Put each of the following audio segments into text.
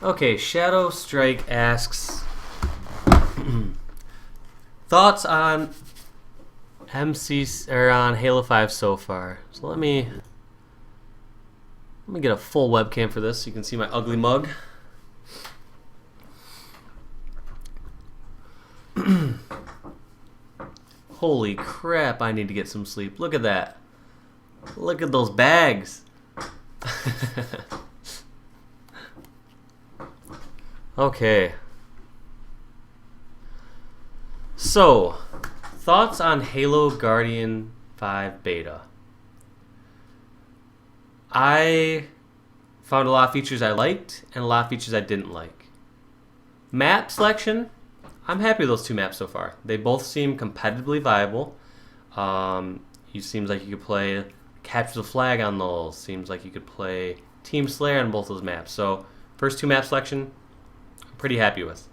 Okay, Shadow Strike asks thoughts on MC or on Halo 5 so far. So let me get a full webcam for this so you can see my ugly mug. Holy crap, I need to get some sleep. Look at that. Look at those bags. Okay. So, thoughts on Halo Guardian 5 beta. I found a lot of features I liked and a lot of features I didn't like. Map selection, I'm happy with those two maps so far. They both seem competitively viable. It seems like you could play Capture the Flag on those. Seems like you could play Team Slayer on both those maps. So, first two map selection, I'm pretty happy with.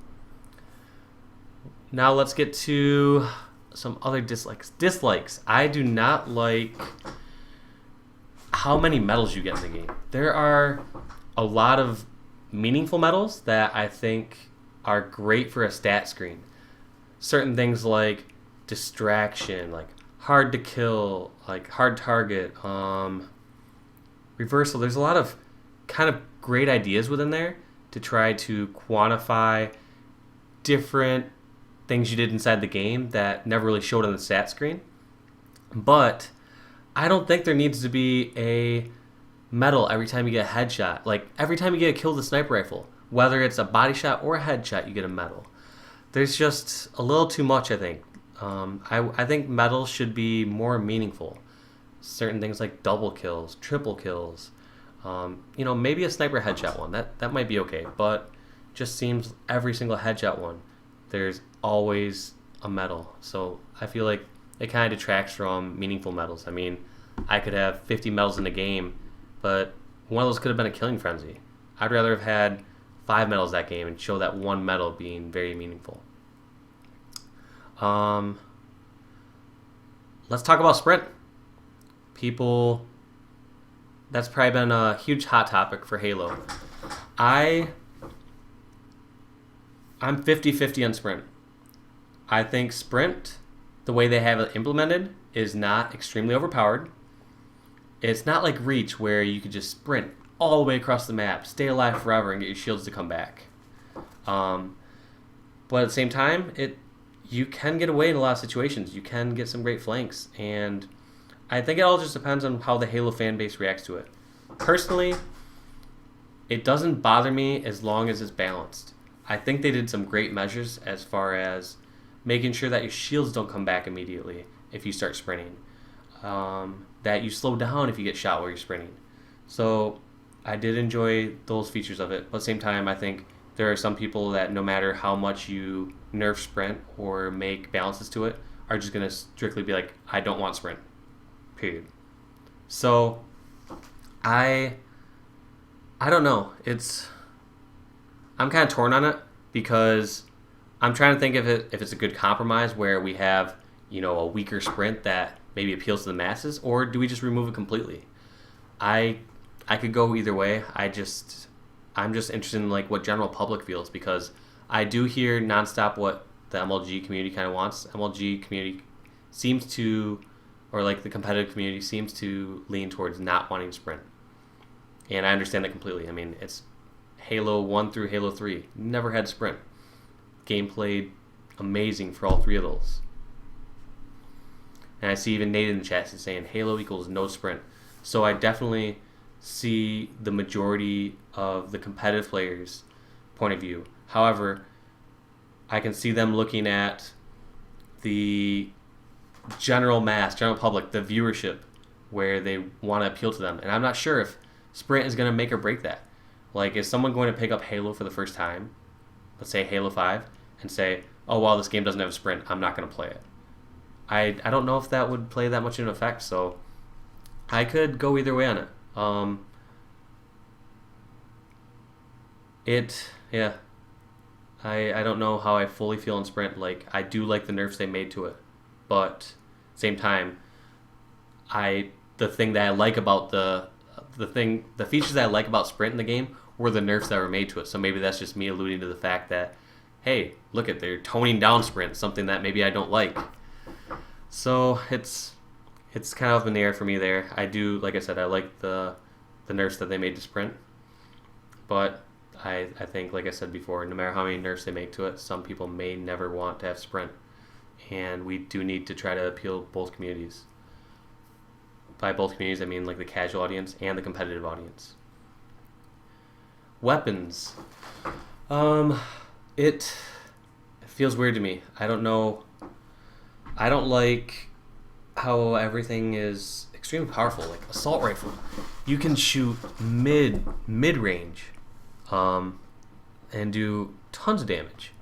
Now let's get to some other dislikes. Dislikes. I do not like how many medals you get in the game. There are a lot of meaningful medals that I think are great for a stat screen. Certain things like distraction, like hard to kill, like hard target, reversal. There's a lot of kind of great ideas within there to try to quantify different things you did inside the game that never really showed on the stat screen. But I don't think there needs to be a medal every time you get a headshot. Like every time you get a kill with a sniper rifle, whether it's a body shot or a headshot, you get a medal. There's just a little too much, I think. I think medals should be more meaningful. Certain things like double kills, triple kills, maybe a sniper headshot one. That might be okay, but just seems every single headshot one, there's always a medal. So I feel like it kind of detracts from meaningful medals. I mean, I could have 50 medals in a game, but one of those could have been a killing frenzy. I'd rather have had 5 medals that game and show that one medal being very meaningful. Let's talk about sprint. That's probably been a huge hot topic for Halo. I'm 50-50 on sprint. I think sprint, the way they have it implemented, is not extremely overpowered. It's not like Reach where you could just sprint all the way across the map, stay alive forever, and get your shields to come back. But at the same time, you can get away in a lot of situations. You can get some great flanks, and I think it all just depends on how the Halo fan base reacts to it. Personally, it doesn't bother me as long as it's balanced. I think they did some great measures as far as making sure that your shields don't come back immediately if you start sprinting. That you slow down if you get shot while you're sprinting. So I did enjoy those features of it. But at the same time, I think there are some people that no matter how much you nerf sprint or make balances to it, are just going to strictly be like, I don't want sprint. Period. So I don't know. I'm kind of torn on it because I'm trying to think if it's a good compromise where we have, a weaker sprint that maybe appeals to the masses, or do we just remove it completely? I could go either way. I'm just interested in like what general public feels, because I do hear nonstop what the MLG community kind of wants. MLG community seems to, or like the competitive community seems to lean towards not wanting sprint. And I understand that completely. I mean, it's Halo 1 through Halo 3. Never had sprint. Gameplay amazing for all 3 of those. And I see even Nate in the chat saying Halo equals no sprint. So I definitely see the majority of the competitive players' point of view. However, I can see them looking at the general public, the viewership, where they want to appeal to them. And I'm not sure if sprint is going to make or break that. Like, is someone going to pick up Halo for the first time, let's say Halo 5, and say, oh, well, this game doesn't have a sprint, I'm not going to play it. I don't know if that would play that much of an effect, so I could go either way on it. I don't know how I fully feel in sprint. Like, I do like the nerfs they made to it, but same time, the thing that I like about the features that I like about sprint in the game were the nerfs that were made to it. So maybe that's just me alluding to the fact that, hey, look at, they're toning down sprint, something that maybe I don't like. So it's kind of in the air for me there. I do, like I said, I like the nerfs that they made to sprint, but I think, like I said before, no matter how many nerfs they make to it, some people may never want to have sprint, and we do need to try to appeal both communities. By both communities, I mean like the casual audience and the competitive audience. Weapons. It feels weird to me. I don't know. I don't like how everything is extremely powerful. Like assault rifle, you can shoot mid range, and do tons of damage.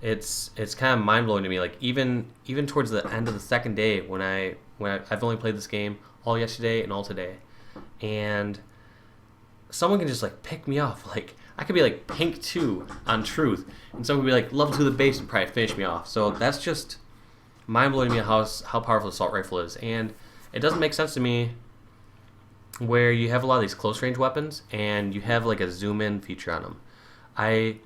It's kind of mind blowing to me. Like even towards the end of the second day, when I've only played this game all yesterday and all today, and someone can just like pick me off. Like I could be like pink 2 on truth, and someone could be like level 2 of the base and probably finish me off. So that's just mind blowing to me how powerful the assault rifle is, and it doesn't make sense to me where you have a lot of these close range weapons and you have like a zoom in feature on them. I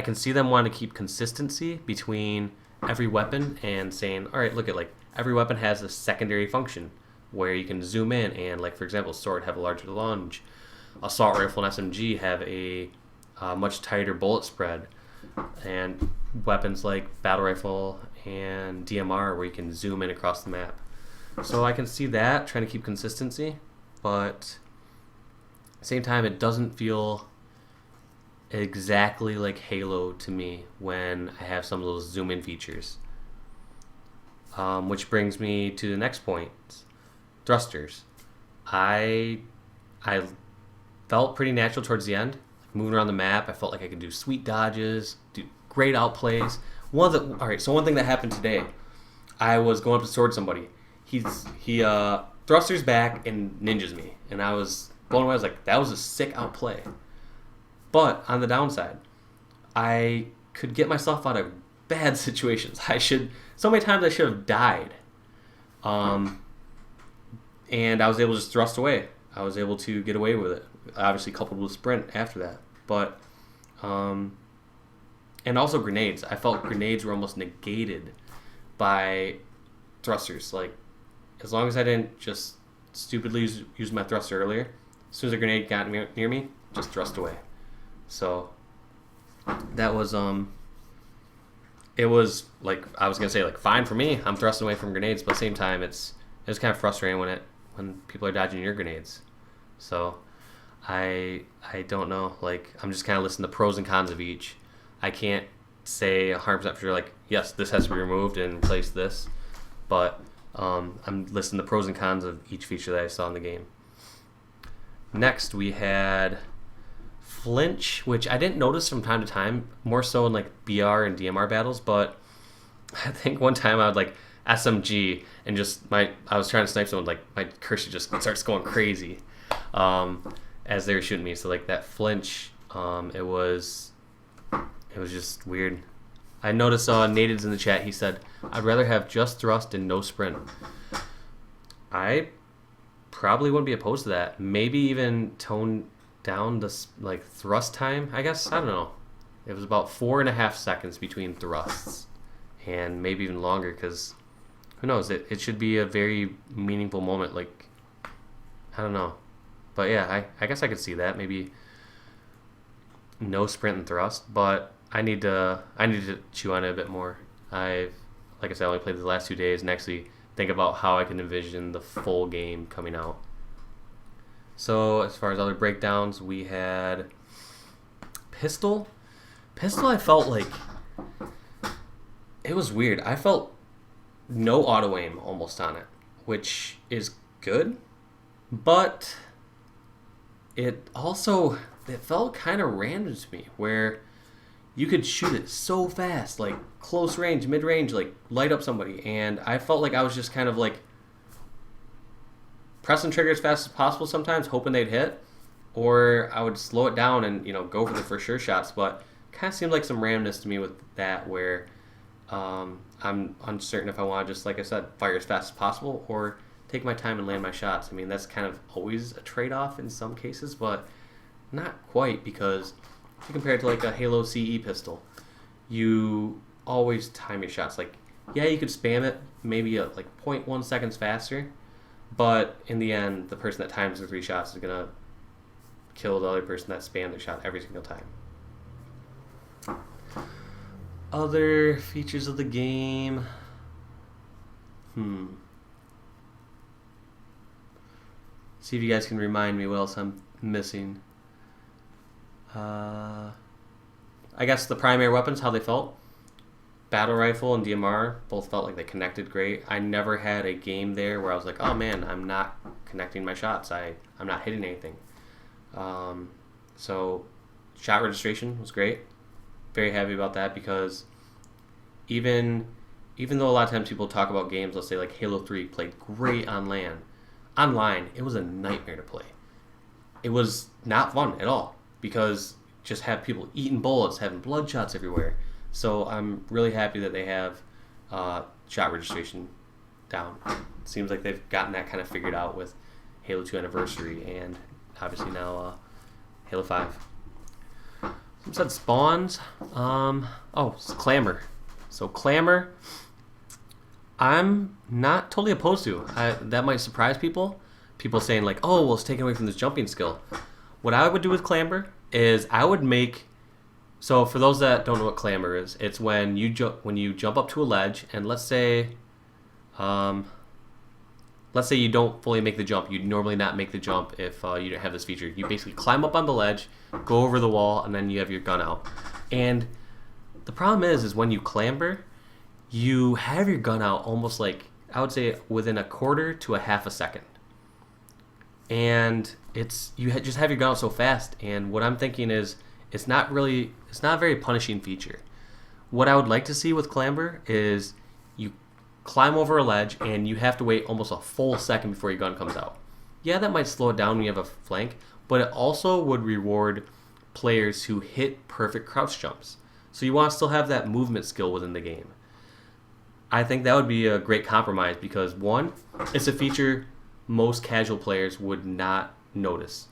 can see them wanting to keep consistency between every weapon and saying, all right, look at like every weapon has a secondary function where you can zoom in and, like, for example, sword have a larger lunge, assault rifle and SMG have a much tighter bullet spread, and weapons like battle rifle and DMR where you can zoom in across the map. So I can see that, trying to keep consistency, but at the same time it doesn't feel exactly like Halo to me when I have some of those zoom in features. Which brings me to the next point. Thrusters. I felt pretty natural towards the end. Like moving around the map, I felt like I could do sweet dodges, do great outplays. One thing that happened today, I was going up to sword somebody. He thrusters back and ninjas me, and I was blown away. I was like, that was a sick outplay. But on the downside, I could get myself out of bad situations. So many times I should have died. And I was able to just thrust away. I was able to get away with it. Obviously coupled with sprint after that. But, and also grenades. I felt grenades were almost negated by thrusters. Like, as long as I didn't just stupidly use my thruster earlier, as soon as a grenade got near me, just thrust away. So, that was, it was, like, I was going to say, like, fine for me. I'm thrusting away from grenades, but at the same time, it's kind of frustrating when people are dodging your grenades. So I don't know. Like, I'm just kind of listening to the pros and cons of each. I can't say 100% for sure, like, yes, this has to be removed and replace this. But I'm listening to the pros and cons of each feature that I saw in the game. Next, we had Flinch, which I didn't notice from time to time, more so in like BR and DMR battles, but I think one time I would like SMG and just I was trying to snipe someone, like my cursor just starts going crazy as they were shooting me. So like that Flinch, it was just weird. I noticed Natives in the chat, he said, I'd rather have just thrust and no sprint. I probably wouldn't be opposed to that. Maybe even tone down the like thrust time, I guess. I don't know. It was about 4.5 seconds between thrusts, and maybe even longer, because who knows, it should be a very meaningful moment. Like, I don't know, but yeah, I guess I could see that. Maybe no sprint and thrust, but I need to chew on it a bit more. Like I said, I only played the last 2 days and actually think about how I can envision the full game coming out. So as far as other breakdowns, we had pistol. I felt like it was weird. I felt no auto aim almost on it, which is good, but it felt kind of random to me, where you could shoot it so fast, like close range, mid range, like light up somebody, and I felt like I was just kind of like pressing trigger as fast as possible sometimes, hoping they'd hit, or I would slow it down and go for the for sure shots. But kind of seemed like some randomness to me with that, where I'm uncertain if I want to just, like I said, fire as fast as possible or take my time and land my shots. I mean, that's kind of always a trade-off in some cases, but not quite, because if you compare it to like a Halo CE pistol, you always time your shots. Like, yeah, you could spam it maybe like 0.1 seconds faster, but in the end, the person that times the 3 shots is gonna kill the other person that spammed their shot every single time. Other features of the game. See if you guys can remind me what else I'm missing. I guess the primary weapons, how they felt. Battle rifle and DMR both felt like they connected great. I never had a game there where I was like, oh man, I'm not connecting my shots. I'm not hitting anything. So shot registration was great. Very happy about that, because even though a lot of times people talk about games, let's say like Halo 3 played great on LAN, online it was a nightmare to play. It was not fun at all, because just have people eating bullets, having blood shots everywhere. So I'm really happy that they have shot registration down. It seems like they've gotten that kind of figured out with Halo 2 Anniversary and obviously now Halo 5. Some said spawns. It's Clamber. So Clamber, I'm not totally opposed to. That might surprise people. People saying like, oh, well, it's taken away from this jumping skill. What I would do with Clamber is I would make... So for those that don't know what Clamber is, it's when you jump up to a ledge, and let's say you don't fully make the jump. You'd normally not make the jump if you don't have this feature. You basically climb up on the ledge, go over the wall, and then you have your gun out. And the problem is when you clamber, you have your gun out almost like, I would say, within a quarter to a half a second. And just have your gun out so fast. And what I'm thinking is, it's not a very punishing feature. What I would like to see with Clamber is you climb over a ledge and you have to wait almost a full second before your gun comes out. Yeah, that might slow it down when you have a flank, but it also would reward players who hit perfect crouch jumps. So you want to still have that movement skill within the game. I think that would be a great compromise, because one, it's a feature most casual players would not notice.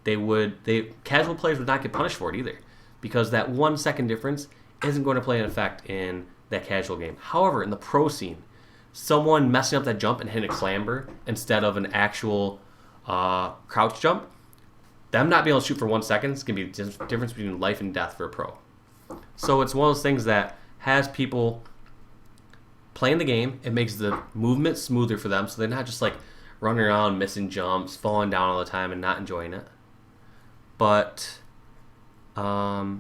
Casual players would not get punished for it either, because that 1 second difference isn't going to play an effect in that casual game. However, in the pro scene, someone messing up that jump and hitting a clamber instead of an actual crouch jump, them not being able to shoot for 1 second is going to be the difference between life and death for a pro. So it's one of those things that has people playing the game. It makes the movement smoother for them, so they're not just like running around missing jumps, falling down all the time, and not enjoying it. But at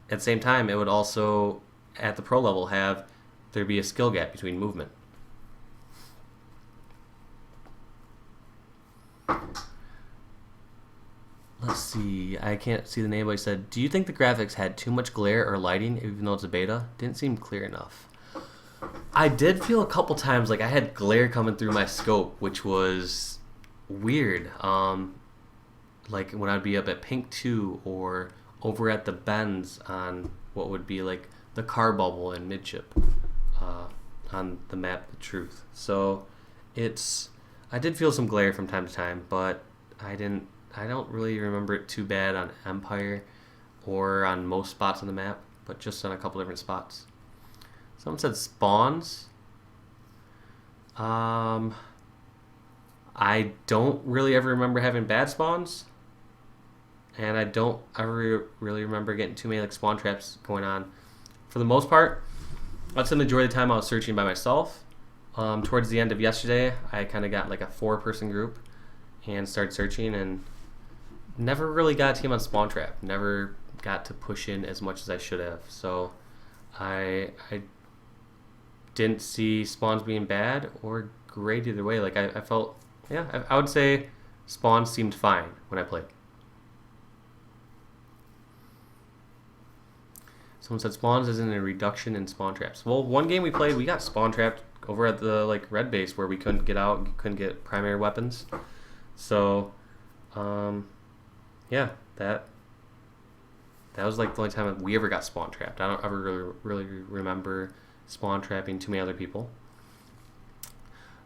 the same time, it would also, at the pro level, there be a skill gap between movement. Let's see. I can't see the name, but he said, do you think the graphics had too much glare or lighting, even though it's a beta? Didn't seem clear enough. I did feel a couple times like I had glare coming through my scope, which was weird. Like when I'd be up at Pink 2 or over at the bends on what would be like the car bubble and midship on the map The Truth. So I did feel some glare from time to time, but I don't really remember it too bad on Empire or on most spots on the map, but just on a couple different spots. Someone said spawns. I don't really ever remember having bad spawns, and I don't ever really remember getting too many like spawn traps going on. For the most part, I'd say the majority of the time I was searching by myself. Towards the end of yesterday, I kind of got like a 4-person group and started searching, and never really got a team on spawn trap. Never got to push in as much as I should have. So I didn't see spawns being bad or great either way. Like I felt, I would say spawns seemed fine when I played. Someone said spawns isn't a reduction in spawn traps. Well, one game we played, we got spawn trapped over at the like red base where we couldn't get out, couldn't get primary weapons. So, that was like the only time we ever got spawn trapped. I don't ever really remember spawn trapping too many other people.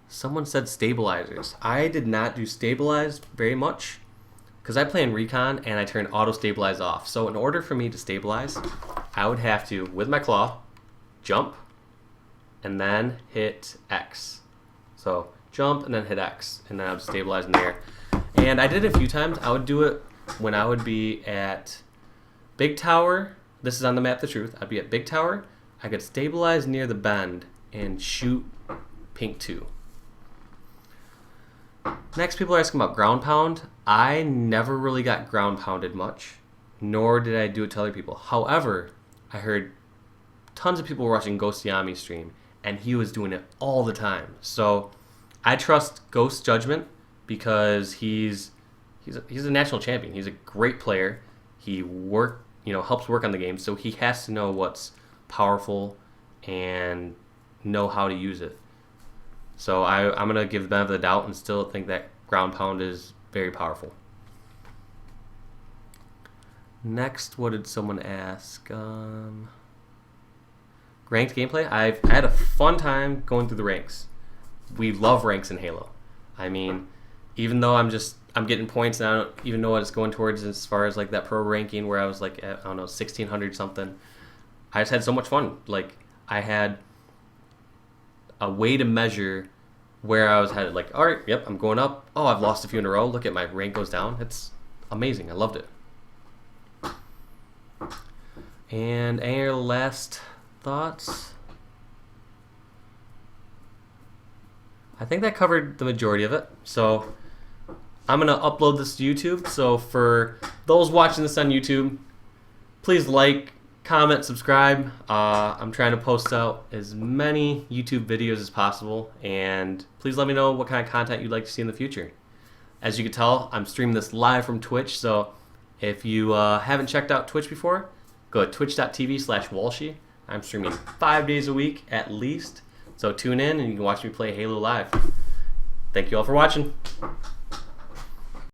Someone said stabilizers. I did not do stabilized very much. because I play in Recon and I turn auto stabilize off. So in order for me to stabilize, I would have to, with my claw, jump and then hit X. So jump and then hit X, and then I would stabilize in the air. And I did it a few times. I would do it when I would be at Big Tower. This is on the map The Truth. I'd be at Big Tower. I could stabilize near the bend and shoot Pink 2. Next, people are asking about ground pound. I never really got ground pounded much, nor did I do it to other people. However, I heard tons of people watching Ghost Yami stream, and he was doing it all the time. So I trust Ghost's judgment because he's a national champion. He's a great player. He helps work on the game, so he has to know what's powerful and know how to use it. So I'm going to give the benefit of the doubt and still think that ground pound is very powerful. Next, what did someone ask? Ranked gameplay? I had a fun time going through the ranks. We love ranks in Halo. I mean, even though I'm getting points and I don't even know what it's going towards as far as like that pro ranking where I was like at, I don't know, 1600 something. I just had so much fun. Like, I had a way to measure where I was headed. Like, all right, yep, I'm going up. Oh, I've lost a few in a row. Look at my rank goes down. It's amazing. I loved it. And any last thoughts? I think that covered the majority of it. So I'm going to upload this to YouTube. So for those watching this on YouTube, please like, comment, subscribe. I'm trying to post out as many YouTube videos as possible, and please let me know what kind of content you'd like to see in the future. As you can tell, I'm streaming this live from Twitch, so if you haven't checked out Twitch before, go to twitch.tv/Walshy. I'm streaming 5 days a week at least, so tune in and you can watch me play Halo live. Thank you all for watching.